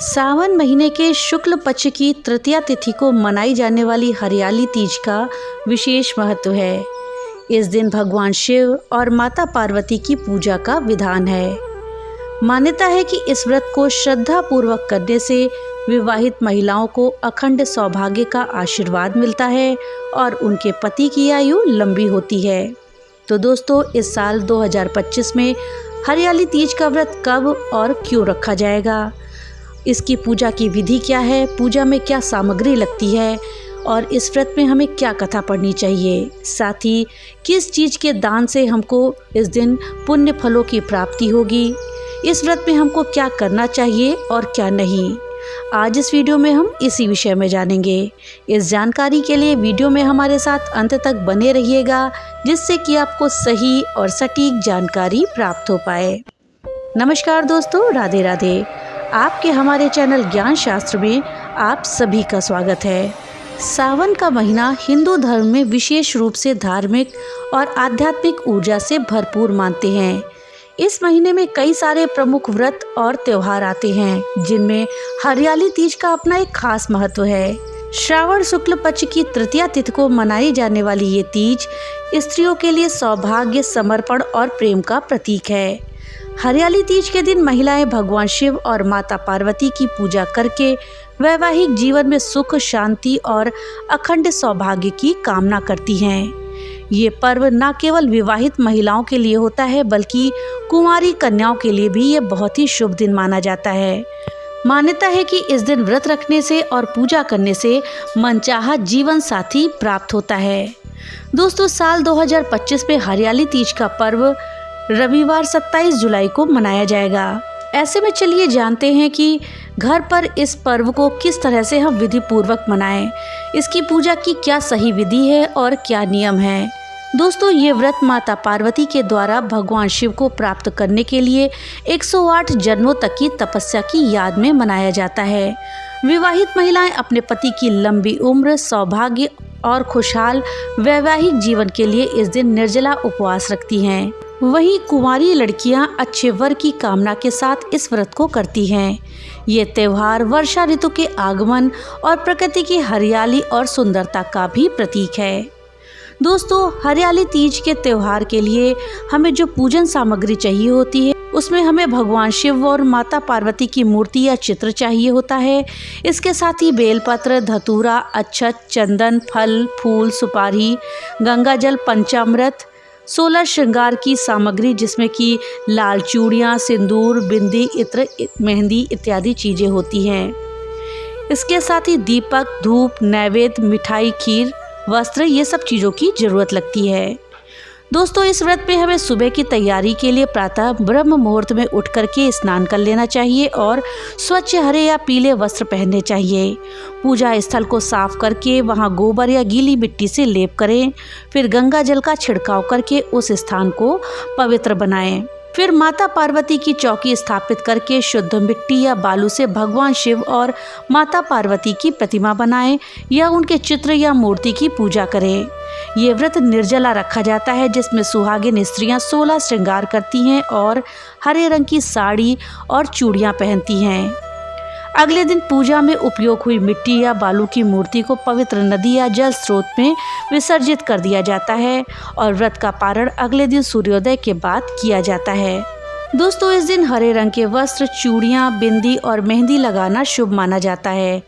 सावन महीने के शुक्ल पक्ष की तृतीया तिथि को मनाई जाने वाली हरियाली तीज का विशेष महत्व है। इस दिन भगवान शिव और माता पार्वती की पूजा का विधान है। मान्यता है कि इस व्रत को श्रद्धा पूर्वक करने से विवाहित महिलाओं को अखंड सौभाग्य का आशीर्वाद मिलता है और उनके पति की आयु लंबी होती है। तो दोस्तों, इस साल 2025 में हरियाली तीज का व्रत कब और क्यों रखा जाएगा, इसकी पूजा की विधि क्या है, पूजा में क्या सामग्री लगती है और इस व्रत में हमें क्या कथा पढ़नी चाहिए, साथ ही किस चीज़ के दान से हमको इस दिन पुण्य फलों की प्राप्ति होगी, इस व्रत में हमको क्या करना चाहिए और क्या नहीं, आज इस वीडियो में हम इसी विषय में जानेंगे। इस जानकारी के लिए वीडियो में हमारे साथ अंत तक बने रहिएगा, जिससे कि आपको सही और सटीक जानकारी प्राप्त हो पाए। नमस्कार दोस्तों, राधे राधे। आपके हमारे चैनल ज्ञान शास्त्र में आप सभी का स्वागत है। सावन का महीना हिंदू धर्म में विशेष रूप से धार्मिक और आध्यात्मिक ऊर्जा से भरपूर मानते हैं। इस महीने में कई सारे प्रमुख व्रत और त्योहार आते हैं, जिनमें हरियाली तीज का अपना एक खास महत्व है। श्रावण शुक्ल पक्ष की तृतीया तिथि को मनाई जाने वाली ये तीज स्त्रियों के लिए सौभाग्य, समर्पण और प्रेम का प्रतीक है। हरियाली तीज के दिन महिलाएं भगवान शिव और माता पार्वती की पूजा करके वैवाहिक जीवन में सुख, शांति और अखंड सौभाग्य की कामना करती हैं। ये पर्व न केवल विवाहित महिलाओं के लिए होता है, बल्कि कुंवारी कन्याओं के लिए भी ये बहुत ही शुभ दिन माना जाता है। मान्यता है कि इस दिन व्रत रखने से और पूजा करने से मनचाहा जीवन साथी प्राप्त होता है। दोस्तों, साल 2025 में हरियाली तीज का पर्व रविवार 27 जुलाई को मनाया जाएगा। ऐसे में चलिए जानते हैं कि घर पर इस पर्व को किस तरह से हम विधि पूर्वक मनाएं, इसकी पूजा की क्या सही विधि है और क्या नियम है। दोस्तों, ये व्रत माता पार्वती के द्वारा भगवान शिव को प्राप्त करने के लिए 108 जन्मों तक की तपस्या की याद में मनाया जाता है। विवाहित महिलाएं अपने पति की लंबी उम्र, सौभाग्य और खुशहाल वैवाहिक जीवन के लिए इस दिन निर्जला उपवास रखती हैं। वहीं कुंवारी लड़कियां अच्छे वर की कामना के साथ इस व्रत को करती हैं। ये त्योहार वर्षा ऋतु के आगमन और प्रकृति की हरियाली और सुंदरता का भी प्रतीक है। दोस्तों, हरियाली तीज के त्योहार के लिए हमें जो पूजन सामग्री चाहिए होती है, उसमें हमें भगवान शिव और माता पार्वती की मूर्ति या चित्र चाहिए होता है। इसके साथ ही बेलपत्र, धतूरा, अक्षत, चंदन, फल, फूल, सुपारी, गंगाजल, पंचामृत, 16 श्रृंगार की सामग्री जिसमें कि लाल चूड़ियाँ, सिंदूर, बिंदी, इत्र, मेहंदी इत्यादि चीज़ें होती हैं। इसके साथ ही दीपक, धूप, नैवेद्य, मिठाई, खीर, वस्त्र, ये सब चीज़ों की ज़रूरत लगती है। दोस्तों, इस व्रत में हमें सुबह की तैयारी के लिए प्रातः ब्रह्म मुहूर्त में उठ करके स्नान कर लेना चाहिए और स्वच्छ हरे या पीले वस्त्र पहनने चाहिए। पूजा स्थल को साफ करके वहां गोबर या गीली मिट्टी से लेप करें। फिर गंगा जल का छिड़काव करके उस स्थान को पवित्र बनाएं। फिर माता पार्वती की चौकी स्थापित करके शुद्ध मिट्टी या बालू से भगवान शिव और माता पार्वती की प्रतिमा बनाएं या उनके चित्र या मूर्ति की पूजा करें। ये व्रत निर्जला रखा जाता है, जिसमें सुहागिन स्त्रियां 16 श्रृंगार करती हैं और हरे रंग की साड़ी और चूड़ियां पहनती हैं। अगले दिन पूजा में उपयोग हुई मिट्टी या बालू की मूर्ति को पवित्र नदी या जल स्रोत में विसर्जित कर दिया जाता है और व्रत का पारण अगले दिन सूर्योदय के बाद किया जाता है। दोस्तों, इस दिन हरे रंग के वस्त्र, चूड़ियाँ, बिंदी और मेहंदी लगाना शुभ माना जाता है।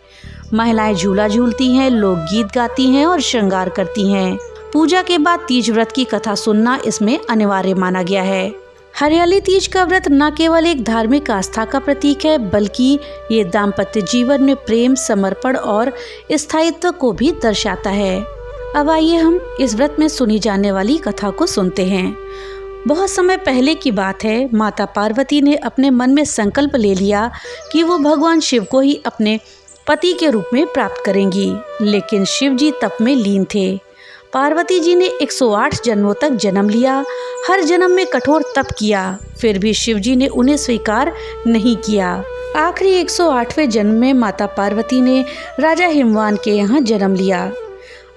महिलाएं झूला झूलती हैं, लोकगीत गाती हैं और श्रृंगार करती हैं। पूजा के बाद तीज व्रत की कथा सुनना इसमें अनिवार्य माना गया है। हरियाली तीज का व्रत न केवल एक धार्मिक आस्था का प्रतीक है, बल्कि ये दाम्पत्य जीवन में प्रेम, समर्पण और स्थायित्व को भी दर्शाता है। अब आइए हम इस व्रत में सुनी जाने वाली कथा को सुनते हैं। बहुत समय पहले की बात है, माता पार्वती ने अपने मन में संकल्प ले लिया कि वो भगवान शिव को ही अपने पति के रूप में प्राप्त करेंगी, लेकिन शिव जी तप में लीन थे। पार्वती जी ने 108 जन्मों तक जन्म लिया, हर जन्म में कठोर तप किया, फिर भी शिव जी ने उन्हें स्वीकार नहीं किया। आखिरी 108वें जन्म में माता पार्वती ने राजा हिमवान के यहाँ जन्म लिया।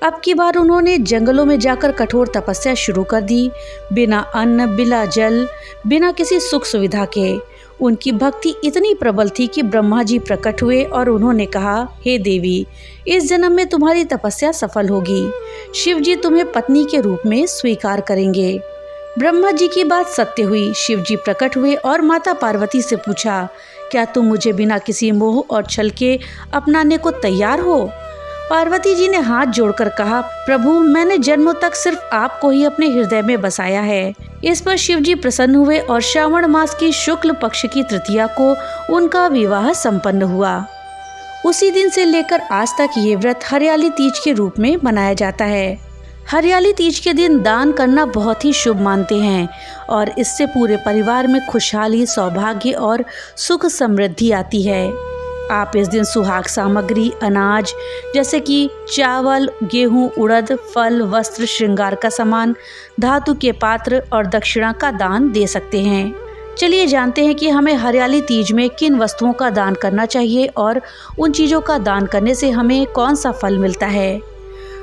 अब की बार उन्होंने जंगलों में जाकर कठोर तपस्या शुरू कर दी। बिना अन्न, बिना जल, बिना किसी सुख सुविधा के उनकी भक्ति इतनी प्रबल थी कि ब्रह्मा जी प्रकट हुए और उन्होंने कहा, हे देवी, इस जन्म में तुम्हारी तपस्या सफल होगी। शिव जी तुम्हें पत्नी के रूप में स्वीकार करेंगे। ब्रह्मा जी की बात सत्य हुई। शिव जी प्रकट हुए और माता पार्वती से पूछा, क्या तुम मुझे बिना किसी मोह और छल के अपनाने को तैयार हो? पार्वती जी ने हाथ जोड़कर कहा, प्रभु, मैंने जन्मों तक सिर्फ आपको ही अपने हृदय में बसाया है। इस पर शिव जी प्रसन्न हुए और श्रावण मास की शुक्ल पक्ष की तृतीया को उनका विवाह संपन्न हुआ। उसी दिन से लेकर आज तक ये व्रत हरियाली तीज के रूप में मनाया जाता है। हरियाली तीज के दिन दान करना बहुत ही शुभ मानते हैं और इससे पूरे परिवार में खुशहाली, सौभाग्य और सुख समृद्धि आती है। आप इस दिन सुहाग सामग्री, अनाज जैसे कि चावल, गेहूं, उड़द, फल, वस्त्र, श्रृंगार का सामान, धातु के पात्र और दक्षिणा का दान दे सकते हैं। चलिए जानते हैं कि हमें हरियाली तीज में किन वस्तुओं का दान करना चाहिए और उन चीज़ों का दान करने से हमें कौन सा फल मिलता है।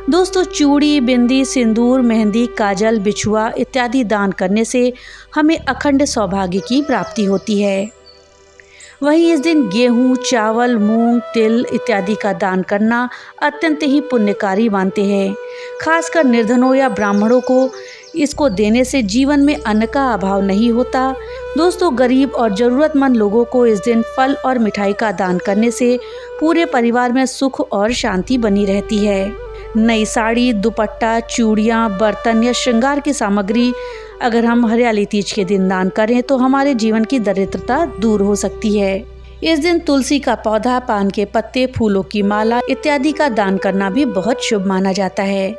दोस्तों, चूड़ी, बिंदी, सिंदूर, मेहंदी, काजल, बिछुआ इत्यादि दान करने से हमें अखंड सौभाग्य की प्राप्ति होती है। वहीं इस दिन गेहूं, चावल, मूंग, तिल इत्यादि का दान करना अत्यंत ही पुण्यकारी मानते हैं। खासकर निर्धनों या ब्राह्मणों को इसको देने से जीवन में अन्न का अभाव नहीं होता। दोस्तों, गरीब और ज़रूरतमंद लोगों को इस दिन फल और मिठाई का दान करने से पूरे परिवार में सुख और शांति बनी रहती है। नई साड़ी, दुपट्टा, चूड़ियाँ, बर्तन या श्रृंगार की सामग्री अगर हम हरियाली तीज के दिन दान करें तो हमारे जीवन की दरिद्रता दूर हो सकती है। इस दिन तुलसी का पौधा, पान के पत्ते, फूलों की माला इत्यादि का दान करना भी बहुत शुभ माना जाता है।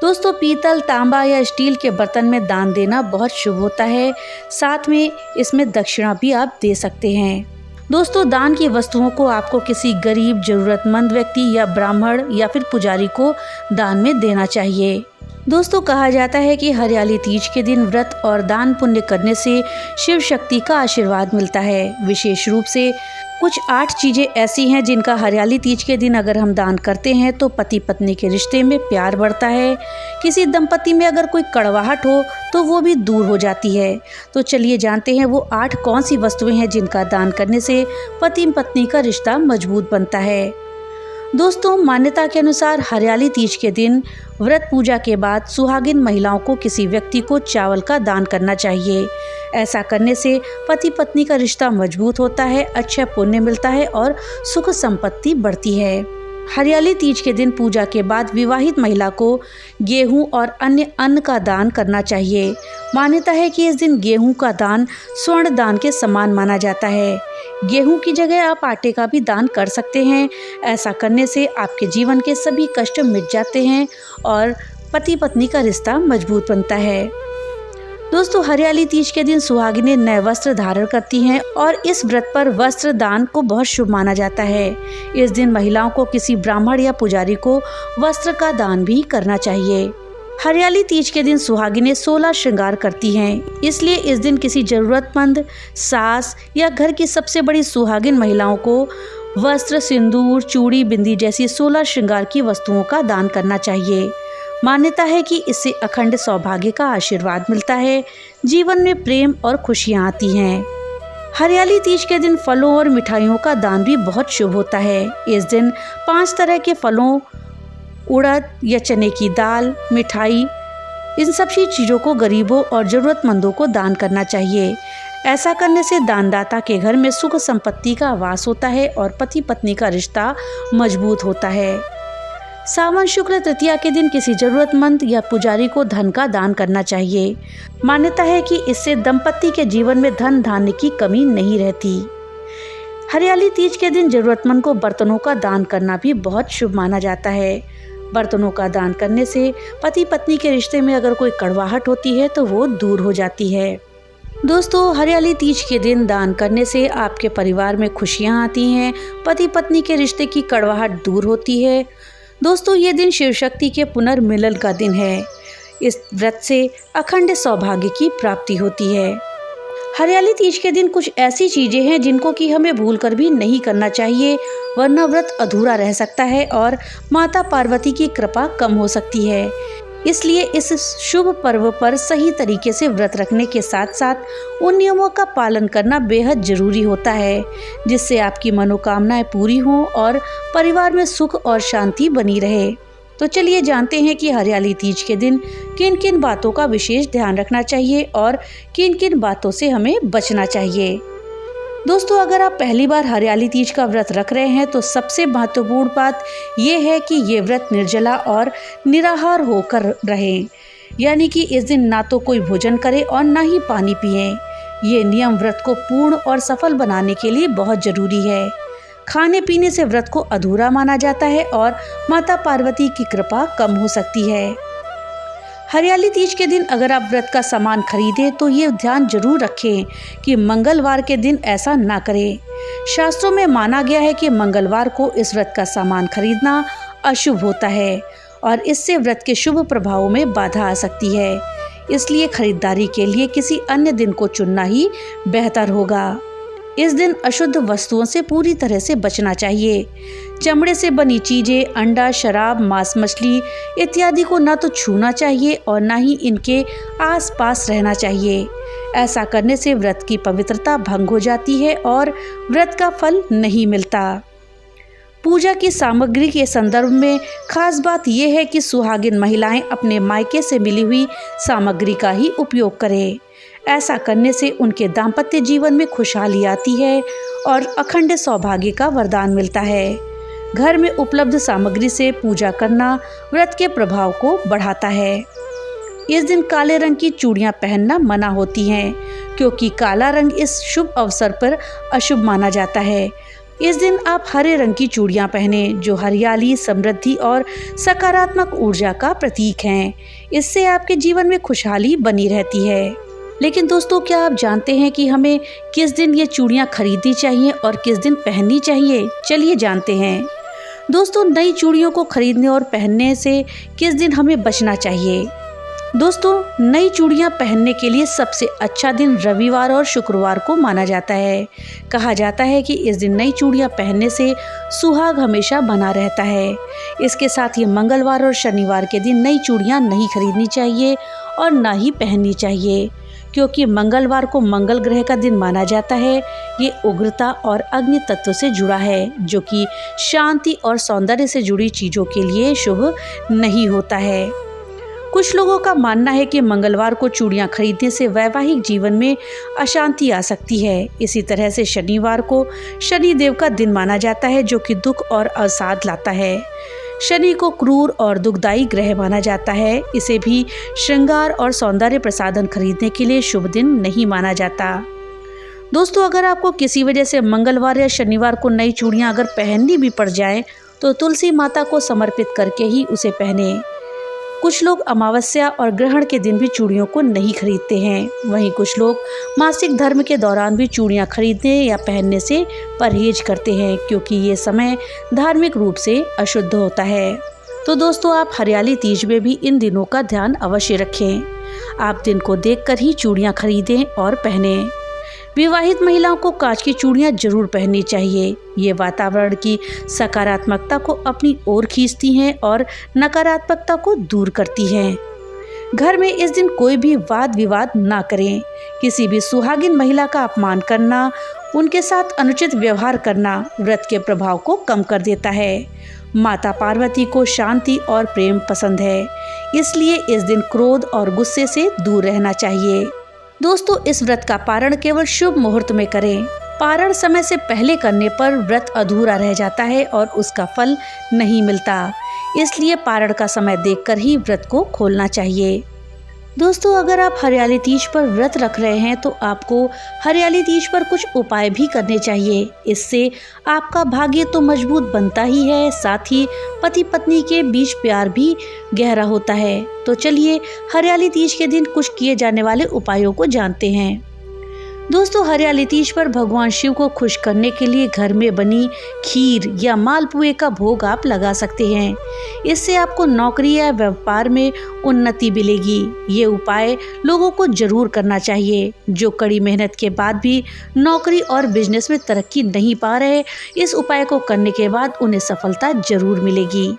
दोस्तों, पीतल, तांबा या स्टील के बर्तन में दान देना बहुत शुभ होता है। साथ में इसमें दक्षिणा भी आप दे सकते हैं। दोस्तों, दान की वस्तुओं को आपको किसी गरीब, जरूरतमंद व्यक्ति या ब्राह्मण या फिर पुजारी को दान में देना चाहिए। दोस्तों, कहा जाता है कि हरियाली तीज के दिन व्रत और दान पुण्य करने से शिव शक्ति का आशीर्वाद मिलता है। विशेष रूप से कुछ 8 चीज़ें ऐसी हैं जिनका हरियाली तीज के दिन अगर हम दान करते हैं तो पति पत्नी के रिश्ते में प्यार बढ़ता है। किसी दंपति में अगर कोई कड़वाहट हो तो वो भी दूर हो जाती है। तो चलिए जानते हैं वो 8 कौन सी वस्तुएं हैं जिनका दान करने से पति पत्नी का रिश्ता मजबूत बनता है। दोस्तों, मान्यता के अनुसार हरियाली तीज के दिन व्रत पूजा के बाद सुहागिन महिलाओं को किसी व्यक्ति को चावल का दान करना चाहिए। ऐसा करने से पति पत्नी का रिश्ता मजबूत होता है, अच्छा पुण्य मिलता है और सुख संपत्ति बढ़ती है। हरियाली तीज के दिन पूजा के बाद विवाहित महिला को गेहूं और अन्य अन्न का दान करना चाहिए। मान्यता है कि इस दिन गेहूं का दान स्वर्ण दान के समान माना जाता है। गेहूं की जगह आप आटे का भी दान कर सकते हैं। ऐसा करने से आपके जीवन के सभी कष्ट मिट जाते हैं और पति पत्नी का रिश्ता मजबूत बनता है। दोस्तों, हरियाली तीज के दिन सुहागिनें नए वस्त्र धारण करती हैं और इस व्रत पर वस्त्र दान को बहुत शुभ माना जाता है। इस दिन महिलाओं को किसी ब्राह्मण या पुजारी को वस्त्र का दान भी करना चाहिए। हरियाली तीज के दिन सुहागिनें 16 श्रृंगार करती हैं, इसलिए इस दिन किसी जरूरतमंद सास या घर की सबसे बड़ी सुहागिन महिलाओं को वस्त्र, सिंदूर, चूड़ी, बिंदी जैसी 16 श्रृंगार की वस्तुओं का दान करना चाहिए। मान्यता है कि इससे अखंड सौभाग्य का आशीर्वाद मिलता है, जीवन में प्रेम और खुशियाँ आती हैं। हरियाली तीज के दिन फलों और मिठाइयों का दान भी बहुत शुभ होता है। इस दिन 5 तरह के फलों, उड़द या चने की दाल, मिठाई, इन सभी चीज़ों को गरीबों और ज़रूरतमंदों को दान करना चाहिए। ऐसा करने से दानदाता के घर में सुख संपत्ति का वास होता है और पति पत्नी का रिश्ता मजबूत होता है। सावन शुक्ल तृतीया के दिन किसी जरूरतमंद या पुजारी को धन का दान करना चाहिए। मान्यता है कि इससे दंपति के जीवन में धन धान्य की कमी नहीं रहती। हरियाली तीज के दिन जरूरतमंद को बर्तनों का दान करना भी बहुत शुभ माना जाता है। बर्तनों का दान करने से पति पत्नी के रिश्ते में अगर कोई कड़वाहट होती है तो वो दूर हो जाती है। दोस्तों, हरियाली तीज के दिन दान करने से आपके परिवार में खुशियाँ आती हैं, पति पत्नी के रिश्ते की कड़वाहट दूर होती है। दोस्तों, ये दिन शिव शक्ति के पुनर्मिलन का दिन है। इस व्रत से अखंड सौभाग्य की प्राप्ति होती है। हरियाली तीज के दिन कुछ ऐसी चीज़ें हैं जिनको कि हमें भूलकर भी नहीं करना चाहिए, वरना व्रत अधूरा रह सकता है और माता पार्वती की कृपा कम हो सकती है। इसलिए इस शुभ पर्व पर सही तरीके से व्रत रखने के साथ साथ उन नियमों का पालन करना बेहद जरूरी होता है, जिससे आपकी मनोकामनाएं पूरी हों और परिवार में सुख और शांति बनी रहे। तो चलिए जानते हैं कि हरियाली तीज के दिन किन किन बातों का विशेष ध्यान रखना चाहिए और किन किन बातों से हमें बचना चाहिए। दोस्तों, अगर आप पहली बार हरियाली तीज का व्रत रख रहे हैं तो सबसे महत्वपूर्ण बात यह है कि ये व्रत निर्जला और निराहार होकर रहें, यानी कि इस दिन ना तो कोई भोजन करें और ना ही पानी पिएं। ये नियम व्रत को पूर्ण और सफल बनाने के लिए बहुत जरूरी है। खाने पीने से व्रत को अधूरा माना जाता है और माता पार्वती की कृपा कम हो सकती है। हरियाली तीज के दिन अगर आप व्रत का सामान खरीदें तो ये ध्यान जरूर रखें कि मंगलवार के दिन ऐसा ना करें। शास्त्रों में माना गया है कि मंगलवार को इस व्रत का सामान खरीदना अशुभ होता है और इससे व्रत के शुभ प्रभावों में बाधा आ सकती है। इसलिए खरीदारी के लिए किसी अन्य दिन को चुनना ही बेहतर होगा। इस दिन अशुद्ध वस्तुओं से पूरी तरह से बचना चाहिए। चमड़े से बनी चीजें, अंडा, शराब, मांस, मछली इत्यादि को ना तो छूना चाहिए और ना ही इनके आसपास रहना चाहिए। ऐसा करने से व्रत की पवित्रता भंग हो जाती है और व्रत का फल नहीं मिलता। पूजा की सामग्री के संदर्भ में खास बात यह है कि सुहागिन महिलाएं अपने मायके से मिली हुई सामग्री का ही उपयोग करें। ऐसा करने से उनके दाम्पत्य जीवन में खुशहाली आती है और अखंड सौभाग्य का वरदान मिलता है। घर में उपलब्ध सामग्री से पूजा करना व्रत के प्रभाव को बढ़ाता है। इस दिन काले रंग की चूड़ियां पहनना मना होती हैं, क्योंकि काला रंग इस शुभ अवसर पर अशुभ माना जाता है। इस दिन आप हरे रंग की चूड़ियां पहनें, जो हरियाली, समृद्धि और सकारात्मक ऊर्जा का प्रतीक हैं। इससे आपके जीवन में खुशहाली बनी रहती है। लेकिन दोस्तों, क्या आप जानते हैं कि हमें किस दिन ये चूड़ियां खरीदनी चाहिए और किस दिन पहननी चाहिए? चलिए जानते हैं। दोस्तों, नई चूड़ियों को खरीदने और पहनने से किस दिन हमें बचना चाहिए? दोस्तों, नई चूड़ियां पहनने के लिए सबसे अच्छा दिन रविवार और शुक्रवार को माना जाता है। कहा जाता है कि इस दिन नई चूड़ियां पहनने से सुहाग हमेशा बना रहता है। इसके साथ ही मंगलवार और शनिवार के दिन नई चूड़ियां नहीं खरीदनी चाहिए और ना ही पहननी चाहिए, क्योंकि मंगलवार को मंगल ग्रह का दिन माना जाता है। ये उग्रता और अग्नि तत्व से जुड़ा है, जो कि शांति और सौंदर्य से जुड़ी चीजों के लिए शुभ नहीं होता है। कुछ लोगों का मानना है कि मंगलवार को चूड़ियां खरीदने से वैवाहिक जीवन में अशांति आ सकती है। इसी तरह से शनिवार को शनि देव का दिन माना जाता है, जो कि दुख और अवसाद लाता है। शनि को क्रूर और दुखदायी ग्रह माना जाता है। इसे भी श्रृंगार और सौंदर्य प्रसाधन खरीदने के लिए शुभ दिन नहीं माना जाता। दोस्तों, अगर आपको किसी वजह से मंगलवार या शनिवार को नई चूड़ियां अगर पहननी भी पड़ जाए तो तुलसी माता को समर्पित करके ही उसे पहने। कुछ लोग अमावस्या और ग्रहण के दिन भी चूड़ियों को नहीं खरीदते हैं। वहीं कुछ लोग मासिक धर्म के दौरान भी चूड़ियां खरीदने या पहनने से परहेज करते हैं, क्योंकि ये समय धार्मिक रूप से अशुद्ध होता है। तो दोस्तों, आप हरियाली तीज में भी इन दिनों का ध्यान अवश्य रखें। आप दिन को देखकर ही चूड़ियां खरीदें और पहनें। विवाहित महिलाओं को कांच की चूड़ियां जरूर पहननी चाहिए। ये वातावरण की सकारात्मकता को अपनी ओर खींचती हैं और नकारात्मकता को दूर करती हैं। घर में इस दिन कोई भी वाद विवाद ना करें। किसी भी सुहागिन महिला का अपमान करना, उनके साथ अनुचित व्यवहार करना व्रत के प्रभाव को कम कर देता है। माता पार्वती को शांति और प्रेम पसंद है, इसलिए इस दिन क्रोध और गुस्से से दूर रहना चाहिए। दोस्तों, इस व्रत का पारण केवल शुभ मुहूर्त में करें। पारण समय से पहले करने पर व्रत अधूरा रह जाता है और उसका फल नहीं मिलता। इसलिए पारण का समय देखकर ही व्रत को खोलना चाहिए। दोस्तों, अगर आप हरियाली तीज पर व्रत रख रहे हैं तो आपको हरियाली तीज पर कुछ उपाय भी करने चाहिए। इससे आपका भाग्य तो मजबूत बनता ही है, साथ ही पति पत्नी के बीच प्यार भी गहरा होता है। तो चलिए हरियाली तीज के दिन कुछ किए जाने वाले उपायों को जानते हैं। दोस्तों, हरियाली तीज पर भगवान शिव को खुश करने के लिए घर में बनी खीर या मालपुए का भोग आप लगा सकते हैं। इससे आपको नौकरी या व्यापार में उन्नति मिलेगी। ये उपाय लोगों को जरूर करना चाहिए जो कड़ी मेहनत के बाद भी नौकरी और बिजनेस में तरक्की नहीं पा रहे। इस उपाय को करने के बाद उन्हें सफलता जरूर मिलेगी।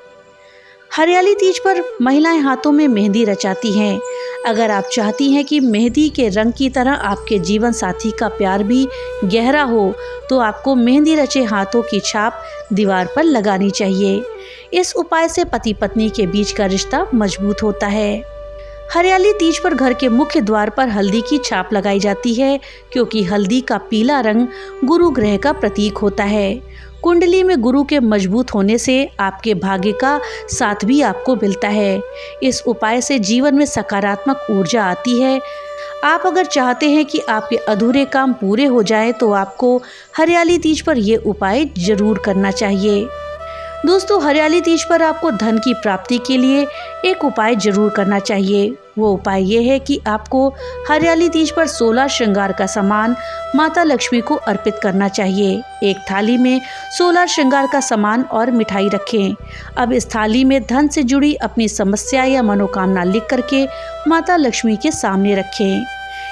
हरियाली तीज पर महिलाएं हाथों में मेहंदी रचाती हैं। अगर आप चाहती हैं कि मेहंदी के रंग की तरह आपके जीवन साथी का प्यार भी गहरा हो, तो आपको मेहंदी रचे हाथों की छाप दीवार पर लगानी चाहिए। इस उपाय से पति पत्नी के बीच का रिश्ता मजबूत होता है। हरियाली तीज पर घर के मुख्य द्वार पर हल्दी की छाप लगाई जाती है, क्योंकि हल्दी का पीला रंग गुरु ग्रह का प्रतीक होता है। कुंडली में गुरु के मजबूत होने से आपके भाग्य का साथ भी आपको मिलता है। इस उपाय से जीवन में सकारात्मक ऊर्जा आती है। आप अगर चाहते हैं कि आपके अधूरे काम पूरे हो जाएं, तो आपको हरियाली तीज पर ये उपाय जरूर करना चाहिए। दोस्तों, हरियाली तीज पर आपको धन की प्राप्ति के लिए एक उपाय जरूर करना चाहिए। वो उपाय ये है कि आपको हरियाली तीज पर 16 श्रृंगार का सामान माता लक्ष्मी को अर्पित करना चाहिए। एक थाली में 16 श्रृंगार का सामान और मिठाई रखें। अब इस थाली में धन से जुड़ी अपनी समस्या या मनोकामना लिख करके माता लक्ष्मी के सामने रखें।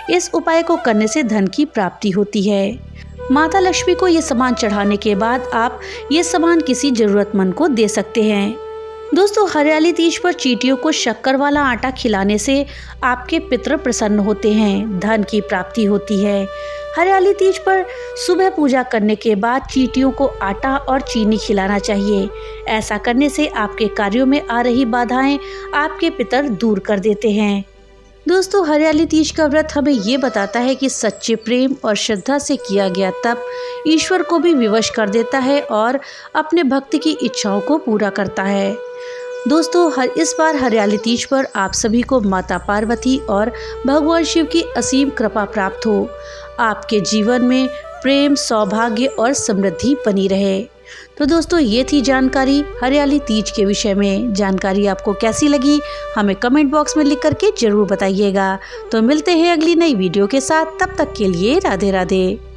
इस उपाय को करने से धन की प्राप्ति होती है। माता लक्ष्मी को ये सामान चढ़ाने के बाद आप ये सामान किसी जरूरतमंद को दे सकते हैं। दोस्तों, हरियाली तीज पर चींटियों को शक्कर वाला आटा खिलाने से आपके पितृ प्रसन्न होते हैं, धन की प्राप्ति होती है। हरियाली तीज पर सुबह पूजा करने के बाद चींटियों को आटा और चीनी खिलाना चाहिए। ऐसा करने से आपके कार्यों में आ रही बाधाएं आपके पितर दूर कर देते हैं। दोस्तों, हरियाली तीज का व्रत हमें ये बताता है कि सच्चे प्रेम और श्रद्धा से किया गया तप ईश्वर को भी विवश कर देता है और अपने भक्त की इच्छाओं को पूरा करता है। दोस्तों, इस बार हरियाली तीज पर आप सभी को माता पार्वती और भगवान शिव की असीम कृपा प्राप्त हो। आपके जीवन में प्रेम, सौभाग्य और समृद्धि बनी रहे। तो दोस्तों, ये थी जानकारी हरियाली तीज के विषय में। जानकारी आपको कैसी लगी हमें कमेंट बॉक्स में लिख करके जरूर बताइएगा। तो मिलते हैं अगली नई वीडियो के साथ, तब तक के लिए राधे राधे।